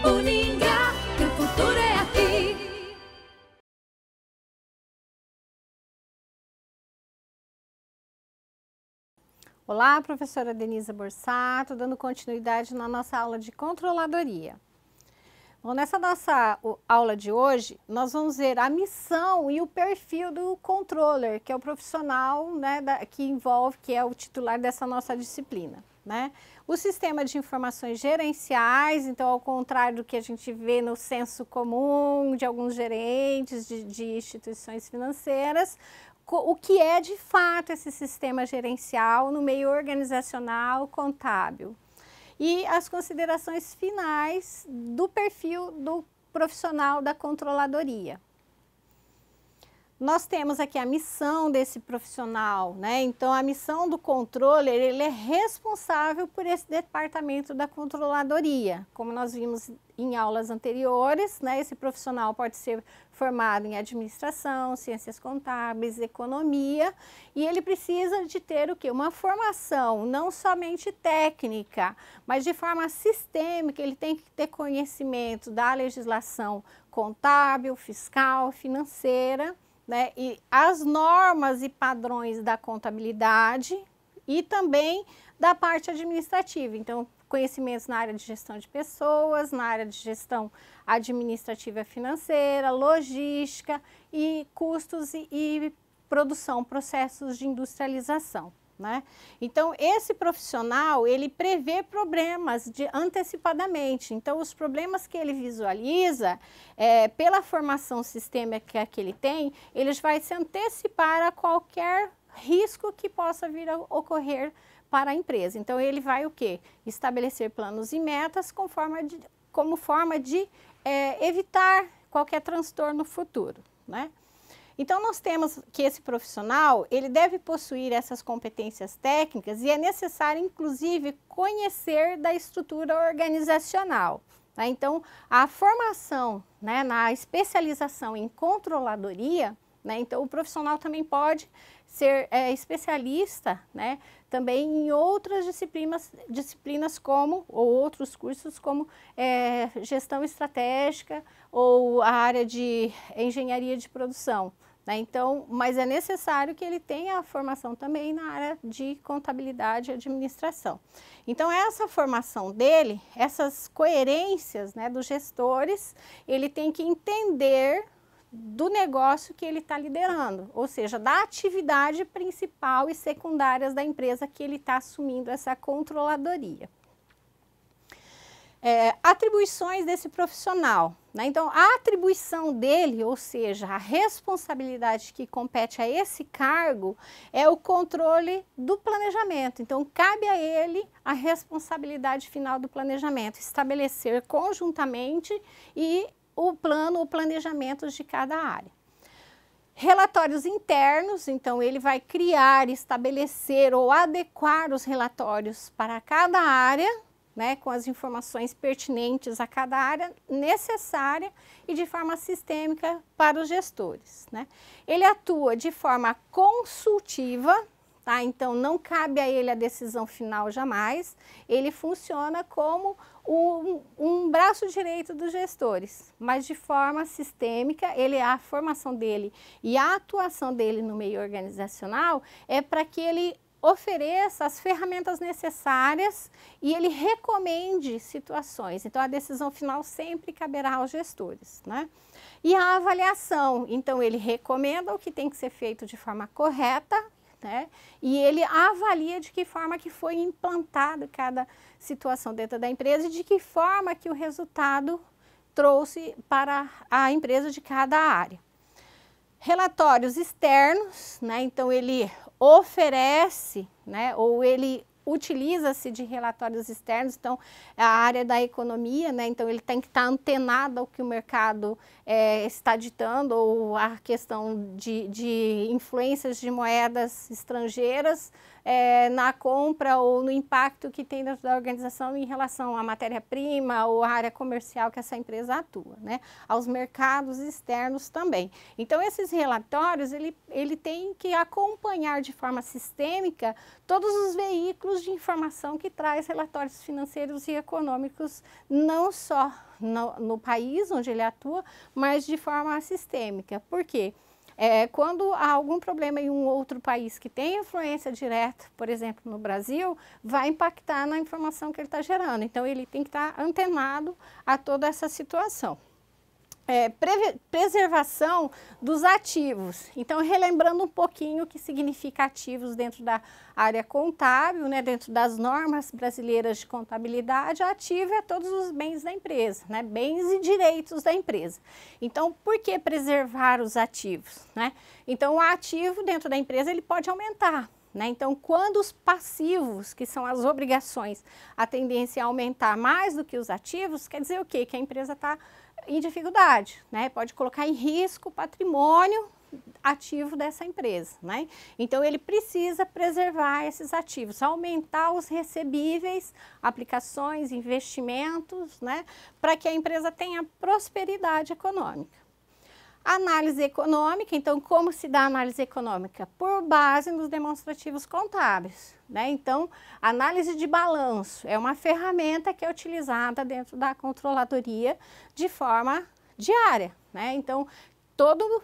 Uningá, que o futuro é aqui. Olá, professora Denisa Borsato, dando continuidade na nossa aula de controladoria. Bom, nessa nossa aula de hoje, nós vamos ver a missão e o perfil do controller, que é o profissional, né, que é o titular dessa nossa disciplina, né? O sistema de informações gerenciais, então, ao contrário do que a gente vê no senso comum de alguns gerentes de instituições financeiras, o que é de fato esse sistema gerencial no meio organizacional contábil. E as considerações finais do perfil do profissional da controladoria. Nós temos aqui a missão desse profissional, né? Então, a missão do controller, ele é responsável por esse departamento da controladoria. Como nós vimos em aulas anteriores, né? Esse profissional pode ser formado em administração, ciências contábeis, economia, e ele precisa de ter o quê? Uma formação não somente técnica, mas de forma sistêmica. Ele tem que ter conhecimento da legislação contábil, fiscal, financeira, né, e as normas e padrões da contabilidade e também da parte administrativa. Então, conhecimentos na área de gestão de pessoas, na área de gestão administrativa financeira, logística e custos e produção, processos de industrialização, né? Então, esse profissional, ele prevê problemas antecipadamente. Então, os problemas que ele visualiza, pela formação sistêmica que ele tem, ele vai se antecipar a qualquer risco que possa vir a ocorrer para a empresa. Então, ele vai o quê? Estabelecer planos e metas como forma de evitar qualquer transtorno futuro, né? Então, nós temos que esse profissional, ele deve possuir essas competências técnicas e é necessário, inclusive, conhecer da estrutura organizacional, tá? Então, a formação, né, na especialização em controladoria, né, então o profissional também pode ser especialista, né, também em outras disciplinas como, ou outros cursos como gestão estratégica ou a área de engenharia de produção. Então, mas é necessário que ele tenha a formação também na área de contabilidade e administração. Então, essa formação dele, essas coerências, né, dos gestores, ele tem que entender do negócio que ele está liderando, ou seja, da atividade principal e secundárias da empresa que ele está assumindo essa controladoria. Atribuições desse profissional, né? Então, a atribuição dele, ou seja, a responsabilidade que compete a esse cargo é o controle do planejamento. Então, cabe a ele a responsabilidade final do planejamento, estabelecer conjuntamente o planejamento de cada área. Relatórios internos, então ele vai criar, estabelecer ou adequar os relatórios para cada área, né, com as informações pertinentes a cada área necessária e de forma sistêmica para os gestores, né? Ele atua de forma consultiva, tá? Então não cabe a ele a decisão final jamais, ele funciona como um braço direito dos gestores, mas de forma sistêmica. A formação dele e a atuação dele no meio organizacional é para que ele ofereça as ferramentas necessárias e ele recomende situações. Então, a decisão final sempre caberá aos gestores, né? E a avaliação, então, ele recomenda o que tem que ser feito de forma correta, né? E ele avalia de que forma que foi implantado cada situação dentro da empresa e de que forma que o resultado trouxe para a empresa de cada área. Relatórios externos, né? Então ele oferece, né, ou ele utiliza-se de relatórios externos. Então a área da economia, né, então ele tem que estar antenado ao que o mercado está ditando, ou a questão de influências de moedas estrangeiras na compra ou no impacto que tem dentro da organização em relação à matéria-prima ou à área comercial que essa empresa atua, né? Aos mercados externos também. Então, esses relatórios, ele tem que acompanhar de forma sistêmica todos os veículos de informação que traz relatórios financeiros e econômicos, não só no país onde ele atua, mas de forma sistêmica. Por quê? Quando há algum problema em um outro país que tem influência direta, por exemplo, no Brasil, vai impactar na informação que ele está gerando. Então, ele tem que estar antenado a toda essa situação. Preservação dos ativos. Então, relembrando um pouquinho o que significa ativos dentro da área contábil, né, dentro das normas brasileiras de contabilidade, ativo é todos os bens da empresa, né, bens e direitos da empresa. Então, por que preservar os ativos, né? Então, o ativo dentro da empresa, ele pode aumentar, né? Então, quando os passivos, que são as obrigações, a tendência a aumentar mais do que os ativos, quer dizer o quê? Que a empresa está em dificuldade, né? Pode colocar em risco o patrimônio ativo dessa empresa, né? Então, ele precisa preservar esses ativos, aumentar os recebíveis, aplicações, investimentos, né? Para que a empresa tenha prosperidade econômica. Análise econômica, então, como se dá a análise econômica? Por base nos demonstrativos contábeis, né? Então, análise de balanço é uma ferramenta que é utilizada dentro da controladoria de forma diária, né? Então, todo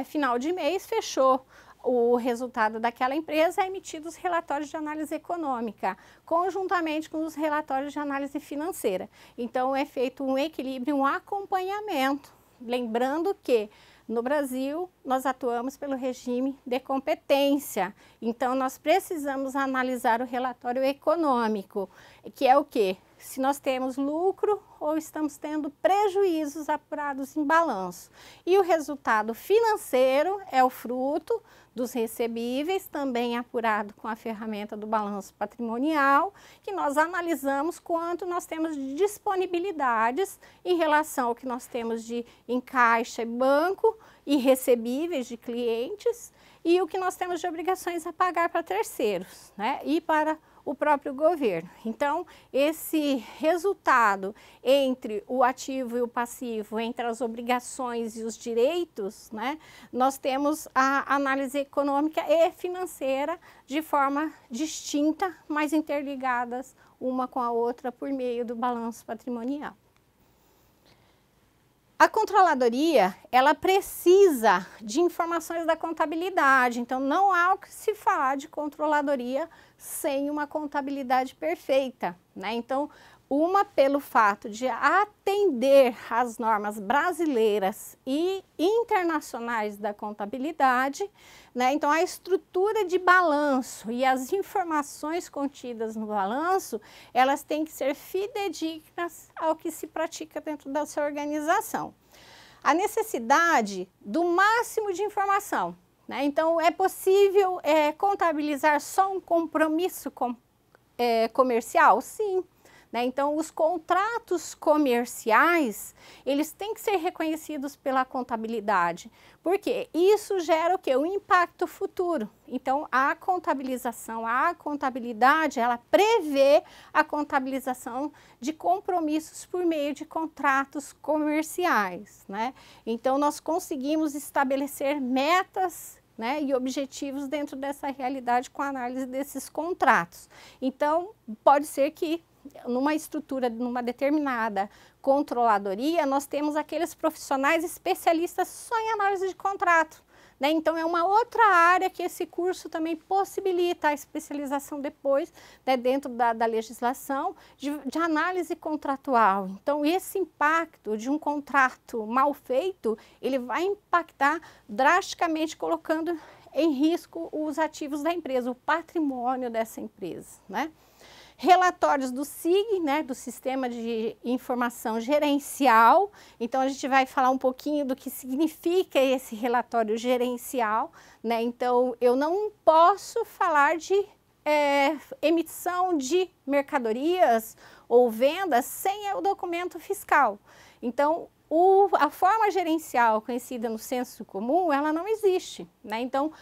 final de mês fechou o resultado daquela empresa, é emitido os relatórios de análise econômica, conjuntamente com os relatórios de análise financeira. Então, é feito um equilíbrio, um acompanhamento. Lembrando que no Brasil nós atuamos pelo regime de competência, então nós precisamos analisar o relatório econômico, que é o quê? Se nós temos lucro ou estamos tendo prejuízos apurados em balanço. E o resultado financeiro é o fruto dos recebíveis, também apurado com a ferramenta do balanço patrimonial, que nós analisamos quanto nós temos de disponibilidades em relação ao que nós temos de em caixa e banco e recebíveis de clientes e o que nós temos de obrigações a pagar para terceiros, né? E para o próprio governo. Então, esse resultado entre o ativo e o passivo, entre as obrigações e os direitos, né, nós temos a análise econômica e financeira de forma distinta, mas interligadas uma com a outra por meio do balanço patrimonial. A controladoria, ela precisa de informações da contabilidade, então não há o que se falar de controladoria sem uma contabilidade perfeita, né? Então, pelo fato de atender às normas brasileiras e internacionais da contabilidade, né? Então, a estrutura de balanço e as informações contidas no balanço, elas têm que ser fidedignas ao que se pratica dentro da sua organização. A necessidade do máximo de informação, né? Então, é possível contabilizar só um compromisso comercial? Sim. Né? Então, os contratos comerciais, eles têm que ser reconhecidos pela contabilidade, porque isso gera o quê? Um impacto futuro. Então, a contabilização, a contabilidade, ela prevê a contabilização de compromissos por meio de contratos comerciais, né? Então, nós conseguimos estabelecer metas, né, e objetivos dentro dessa realidade com a análise desses contratos. Então, pode ser que numa estrutura, numa determinada controladoria, nós temos aqueles profissionais especialistas só em análise de contrato, né? Então, é uma outra área que esse curso também possibilita a especialização depois, né, dentro da legislação de análise contratual. Então, esse impacto de um contrato mal feito, ele vai impactar drasticamente, colocando em risco os ativos da empresa, o patrimônio dessa empresa, né? Relatórios do SIG, né, do Sistema de Informação Gerencial. Então, a gente vai falar um pouquinho do que significa esse relatório gerencial, né? Então, eu não posso falar de emissão de mercadorias ou vendas sem o documento fiscal. Então, a forma gerencial conhecida no senso comum, ela não existe, né? Então,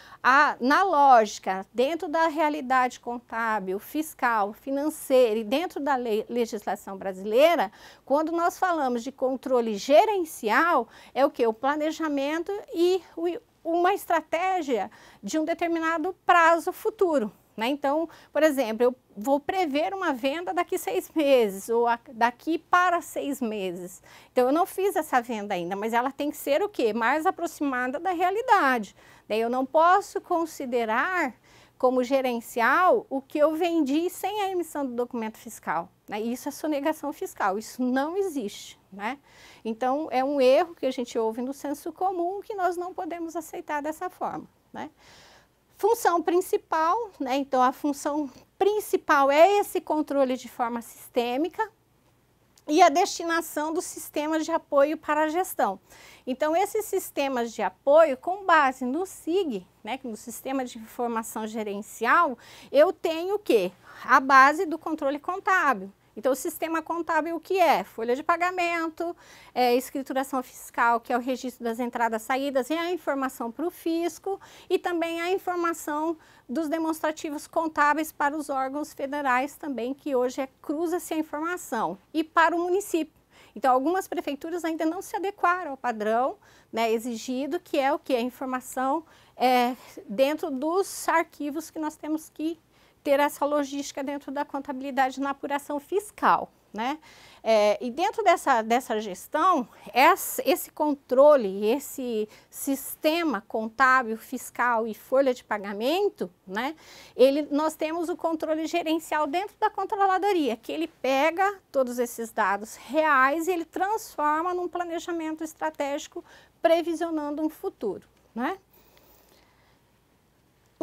na lógica, dentro da realidade contábil, fiscal, financeira e dentro da legislação brasileira, quando nós falamos de controle gerencial, é o que? O planejamento e uma estratégia de um determinado prazo futuro. Né? Então, por exemplo, eu vou prever uma venda daqui 6 meses ou daqui para 6 meses. Então, eu não fiz essa venda ainda, mas ela tem que ser o quê? Mais aproximada da realidade. Daí eu não posso considerar como gerencial o que eu vendi sem a emissão do documento fiscal. Né? Isso é sonegação fiscal, isso não existe. Né? Então, é um erro que a gente ouve no senso comum que nós não podemos aceitar dessa forma. Né? Função principal, né? Então a função principal é esse controle de forma sistêmica e a destinação dos sistemas de apoio para a gestão. Então esses sistemas de apoio, com base no SIG, né, no Sistema de Informação Gerencial, eu tenho o quê? A base do controle contábil. Então, o sistema contábil o que é? Folha de pagamento, escrituração fiscal, que é o registro das entradas e saídas, e a informação para o fisco, e também a informação dos demonstrativos contábeis para os órgãos federais também, que hoje cruza-se a informação, e para o município. Então, algumas prefeituras ainda não se adequaram ao padrão, né, exigido, que é o que? A informação dentro dos arquivos que nós temos que ter essa logística dentro da contabilidade na apuração fiscal, né? E dentro dessa gestão, esse controle, esse sistema contábil, fiscal e folha de pagamento, né? Nós temos o controle gerencial dentro da controladoria, que ele pega todos esses dados reais e ele transforma num planejamento estratégico previsionando um futuro, né?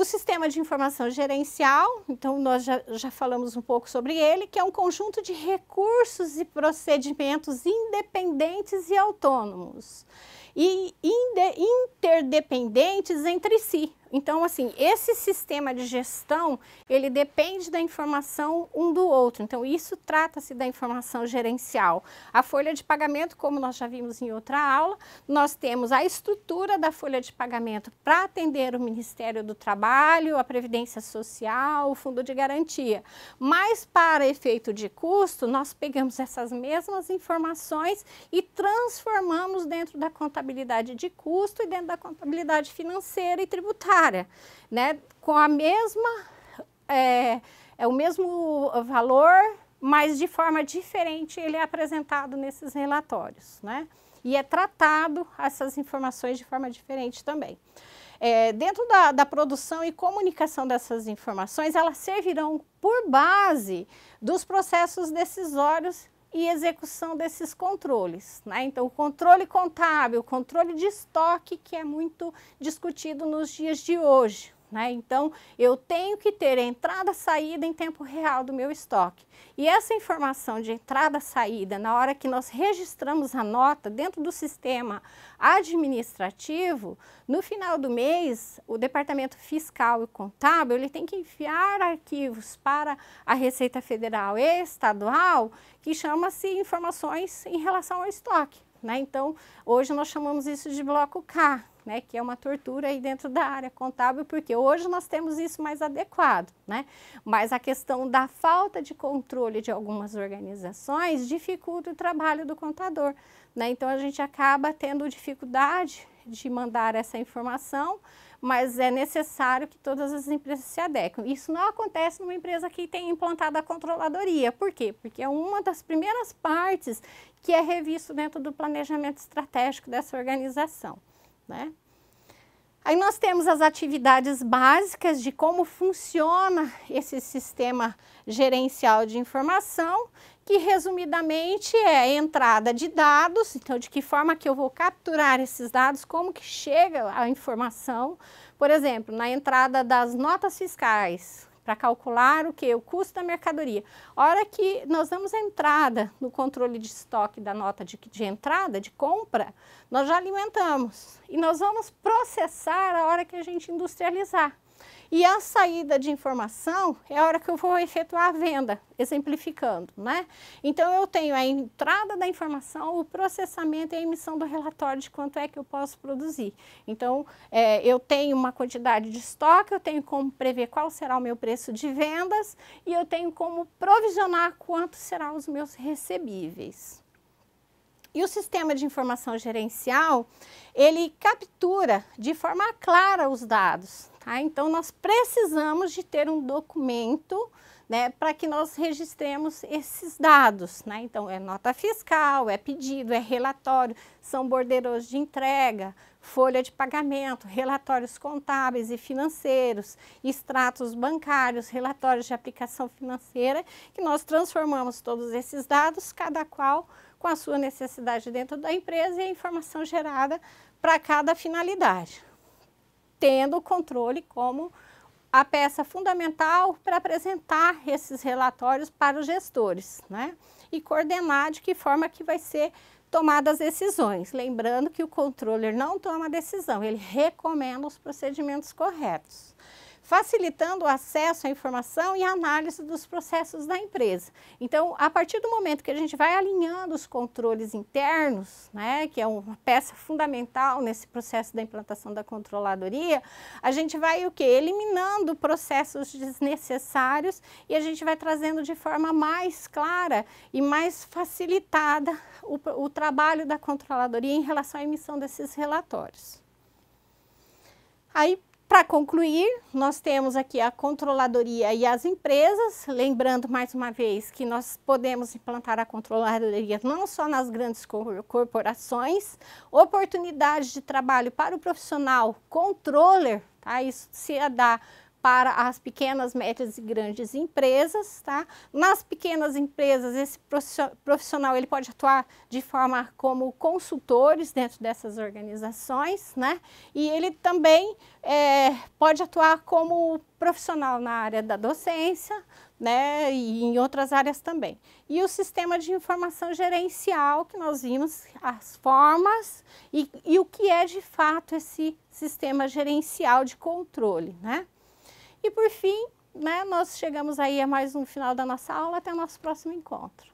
O sistema de informação gerencial, então nós já falamos um pouco sobre ele, que é um conjunto de recursos e procedimentos independentes e autônomos e interdependentes entre si. Então, assim, esse sistema de gestão, ele depende da informação um do outro. Então, isso trata-se da informação gerencial. A folha de pagamento, como nós já vimos em outra aula, nós temos a estrutura da folha de pagamento para atender o Ministério do Trabalho, a Previdência Social, o Fundo de Garantia. Mas, para efeito de custo, nós pegamos essas mesmas informações e transformamos dentro da contabilidade de custo e dentro da contabilidade financeira e tributária. Né, com a mesma, o mesmo valor, mas de forma diferente ele é apresentado nesses relatórios, né? E é tratado essas informações de forma diferente também. Dentro da produção e comunicação dessas informações, elas servirão por base dos processos decisórios e execução desses controles, né? Então, o controle contábil, o controle de estoque, que é muito discutido nos dias de hoje, né? Então, eu tenho que ter entrada e saída em tempo real do meu estoque. E essa informação de entrada e saída, na hora que nós registramos a nota dentro do sistema administrativo, no final do mês, o Departamento Fiscal e Contábil, ele tem que enviar arquivos para a Receita Federal e Estadual, que chama-se informações em relação ao estoque, né? Então, hoje nós chamamos isso de bloco K, né, que é uma tortura aí dentro da área contábil, porque hoje nós temos isso mais adequado, né? Mas a questão da falta de controle de algumas organizações dificulta o trabalho do contador, né? Então, a gente acaba tendo dificuldade de mandar essa informação, mas é necessário que todas as empresas se adequem. Isso não acontece numa empresa que tem implantado a controladoria. Por quê? Porque é uma das primeiras partes que é revisto dentro do planejamento estratégico dessa organização, né? Aí nós temos as atividades básicas de como funciona esse sistema gerencial de informação, que resumidamente é a entrada de dados, então de que forma que eu vou capturar esses dados, como que chega a informação, por exemplo, na entrada das notas fiscais, para calcular o que? O custo da mercadoria. A hora que nós damos entrada no controle de estoque da nota de entrada, de compra, nós já alimentamos e nós vamos processar a hora que a gente industrializar. E a saída de informação é a hora que eu vou efetuar a venda, exemplificando, né? Então, eu tenho a entrada da informação, o processamento e a emissão do relatório de quanto é que eu posso produzir. Então, eu tenho uma quantidade de estoque, eu tenho como prever qual será o meu preço de vendas e eu tenho como provisionar quanto serão os meus recebíveis. E o sistema de informação gerencial, ele captura de forma clara os dados, tá? Então, nós precisamos de ter um documento, né, para que nós registremos esses dados, né? Então, é nota fiscal, é pedido, é relatório, são bordeiros de entrega, folha de pagamento, relatórios contábeis e financeiros, extratos bancários, relatórios de aplicação financeira, que nós transformamos todos esses dados, cada qual com a sua necessidade dentro da empresa e a informação gerada para cada finalidade, tendo o controle como a peça fundamental para apresentar esses relatórios para os gestores, né? E coordenar de que forma que vai ser tomadas as decisões. Lembrando que o controller não toma a decisão, ele recomenda os procedimentos corretos, facilitando o acesso à informação e a análise dos processos da empresa. Então, a partir do momento que a gente vai alinhando os controles internos, né, que é uma peça fundamental nesse processo da implantação da controladoria, a gente vai o quê? Eliminando processos desnecessários e a gente vai trazendo de forma mais clara e mais facilitada o trabalho da controladoria em relação à emissão desses relatórios. Aí, para concluir, nós temos aqui a controladoria e as empresas, lembrando mais uma vez que nós podemos implantar a controladoria não só nas grandes corporações, oportunidades de trabalho para o profissional controller, tá? Isso se dá para as pequenas, médias e grandes empresas, tá? Nas pequenas empresas, esse profissional ele pode atuar de forma como consultores dentro dessas organizações, né? E ele também pode atuar como profissional na área da docência, né? E em outras áreas também. E o sistema de informação gerencial, que nós vimos as formas e o que é de fato esse sistema gerencial de controle, né? E por fim, né, nós chegamos aí a mais um final da nossa aula. Até o nosso próximo encontro.